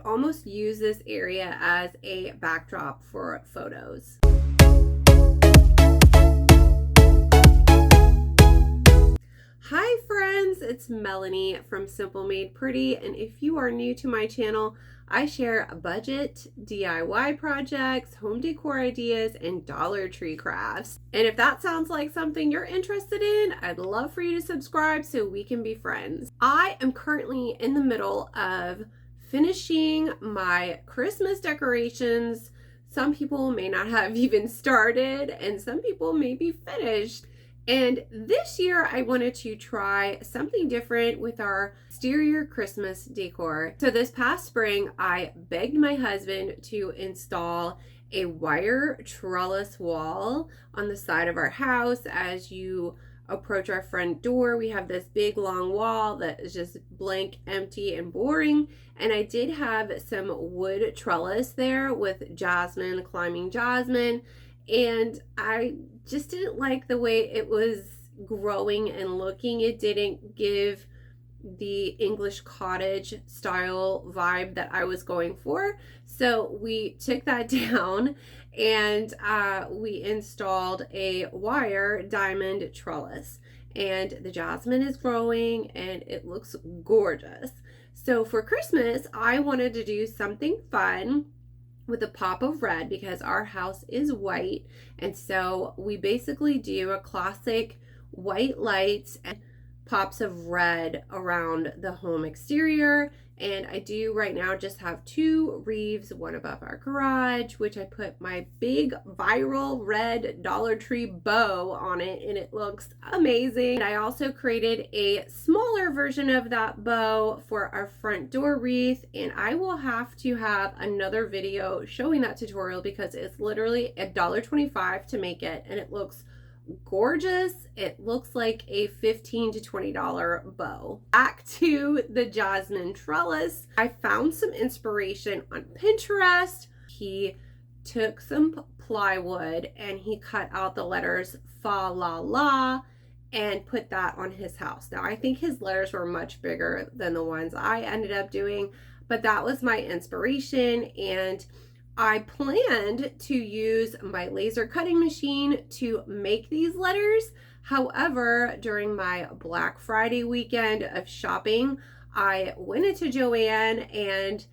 almost use this area as a backdrop for photos. Hi friends, it's Melanie from Simple Made Pretty, and if you are new to my channel, I share budget DIY projects, home decor ideas, and Dollar Tree crafts. And if that sounds like something you're interested in, I'd love for you to subscribe so we can be friends. I am currently in the middle of finishing my Christmas decorations. Some people may not have even started, and some people may be finished. And this year I wanted to try something different with our exterior Christmas decor. So this past spring, I begged my husband to install a wire trellis wall on the side of our house. As you approach our front door, we have this big long wall that is just blank, empty, and boring. And I did have some wood trellis there with jasmine, climbing jasmine. And I just didn't like the way it was growing and looking. It didn't give the English cottage style vibe that I was going for. So we took that down and we installed a wire diamond trellis. And the jasmine is growing and it looks gorgeous. So for Christmas, I wanted to do something fun with a pop of red because our house is white, and so we basically do a classic white lights and pops of red around the home exterior. And I do right now just have two wreaths, one above our garage, which I put my big viral red Dollar Tree bow on it, and it looks amazing. And I also created a smaller version of that bow for our front door wreath, and I will have to have another video showing that tutorial because it's literally $1.25 to make it, and it looks gorgeous. It looks like a $15 to $20 bow. Back to the jasmine trellis. I found some inspiration on Pinterest. He took some plywood and he cut out the letters fa la la and put that on his house. Now I think his letters were much bigger than the ones I ended up doing, but that was my inspiration, and I planned to use my laser cutting machine to make these letters. However, during my Black Friday weekend of shopping, I went into Joann, and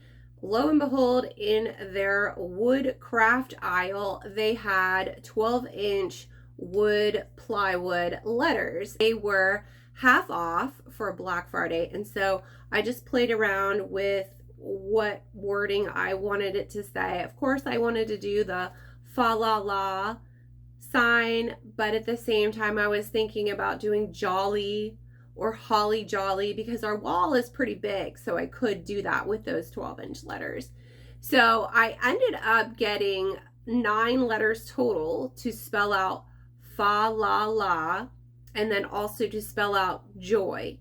lo and behold, in their wood craft aisle, they had 12-inch wood plywood letters. They were half off for Black Friday, and so I just played around with what wording I wanted it to say. Of course, I wanted to do the fa la la sign, but at the same time I was thinking about doing jolly or holly jolly because our wall is pretty big, so I could do that with those 12-inch letters. So I ended up getting 9 letters total to spell out fa la la, and then also to spell out joy.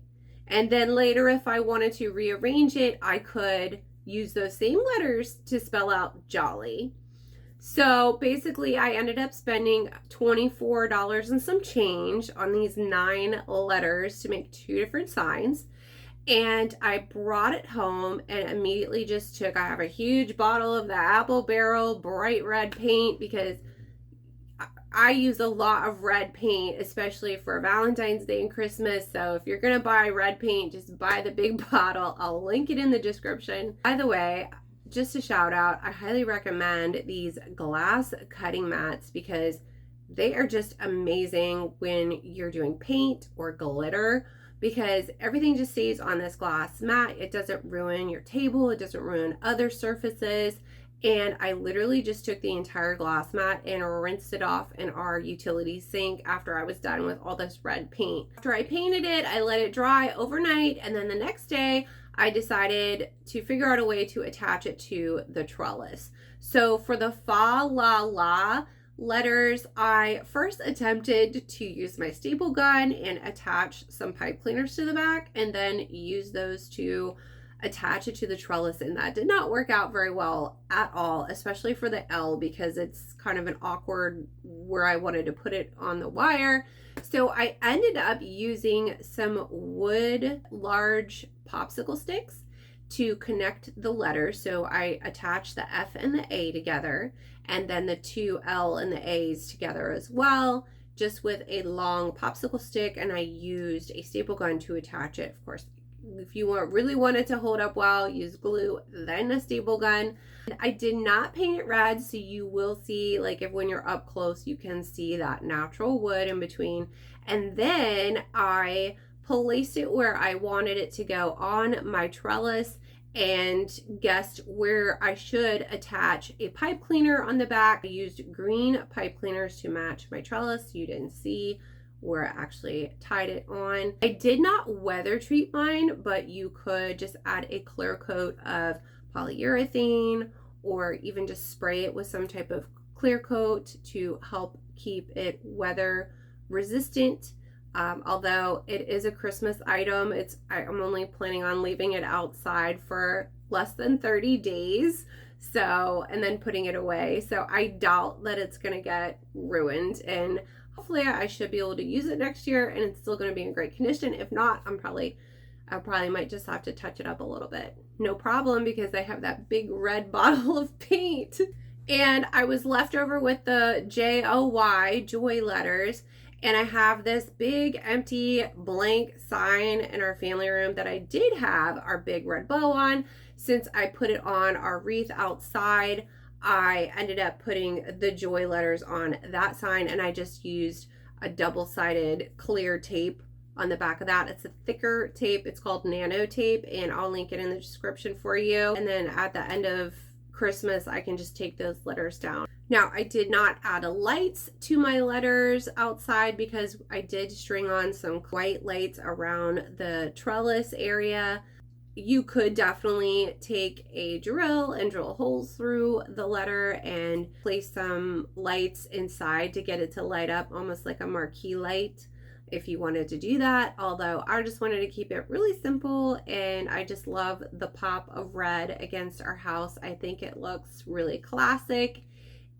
And then later, if I wanted to rearrange it, I could use those same letters to spell out jolly. So basically, I ended up spending $24 and some change on these 9 letters to make 2 different signs. And I brought it home and immediately just took, I have a huge bottle of the Apple Barrel bright red paint because I use a lot of red paint, especially for Valentine's Day and Christmas. So if you're going to buy red paint, just buy the big bottle. I'll link it in the description. By the way, just a shout out, I highly recommend these glass cutting mats because they are just amazing when you're doing paint or glitter, because everything just stays on this glass mat. It doesn't ruin your table. It doesn't ruin other surfaces. And I literally just took the entire glass mat and rinsed it off in our utility sink after I was done with all this red paint. After I painted it, I let it dry overnight, and then the next day I decided to figure out a way to attach it to the trellis. So for the fa la la letters, I first attempted to use my staple gun and attach some pipe cleaners to the back, and then use those to attach it to the trellis, and that did not work out very well at all, especially for the L, because it's kind of an awkward where I wanted to put it on the wire. So I ended up using some wood large popsicle sticks to connect the letters. So I attached the F and the A together, and then the two L and the A's together as well, just with a long popsicle stick, and I used a staple gun to attach it. Of course, if you really want it to hold up well, use glue, then a staple gun. I did not paint it red, so you will see, like, if when you're up close, you can see that natural wood in between. And then I placed it where I wanted it to go on my trellis, and guessed where I should attach a pipe cleaner on the back. I used green pipe cleaners to match my trellis. You didn't see where I actually tied it on. I did not weather treat mine, but you could just add a clear coat of polyurethane, or even just spray it with some type of clear coat to help keep it weather resistant. Although it is a Christmas item, I'm only planning on leaving it outside for less than 30 days. So, and then putting it away. So I doubt that it's gonna get ruined, and hopefully I should be able to use it next year and it's still gonna be in great condition. If not, I probably might just have to touch it up a little bit. No problem, because I have that big red bottle of paint. And I was left over with the JOY, joy letters. And I have this big empty blank sign in our family room that I did have our big red bow on. Since I put it on our wreath outside, I ended up putting the joy letters on that sign, and I just used a double-sided clear tape on the back of that. It's a thicker tape. It's called nano tape, and I'll link it in the description for you. And then at the end of Christmas, I can just take those letters down. Now, I did not add lights to my letters outside because I did string on some white lights around the trellis area. You could definitely take a drill and drill holes through the letter and place some lights inside to get it to light up almost like a marquee light if you wanted to do that. Although I just wanted to keep it really simple, and I just love the pop of red against our house. I think it looks really classic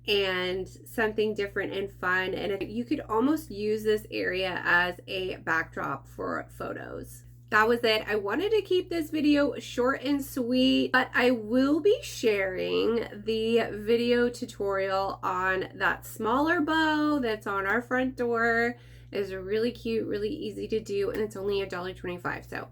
and something different and fun, and you could almost use this area as a backdrop for photos. That was it. I wanted to keep this video short and sweet, but I will be sharing the video tutorial on that smaller bow that's on our front door. It's really cute, really easy to do, and it's only $1.25. So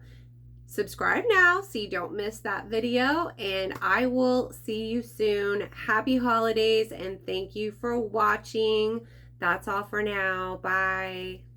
subscribe now so you don't miss that video, and I will see you soon. Happy holidays, and thank you for watching. That's all for now. Bye.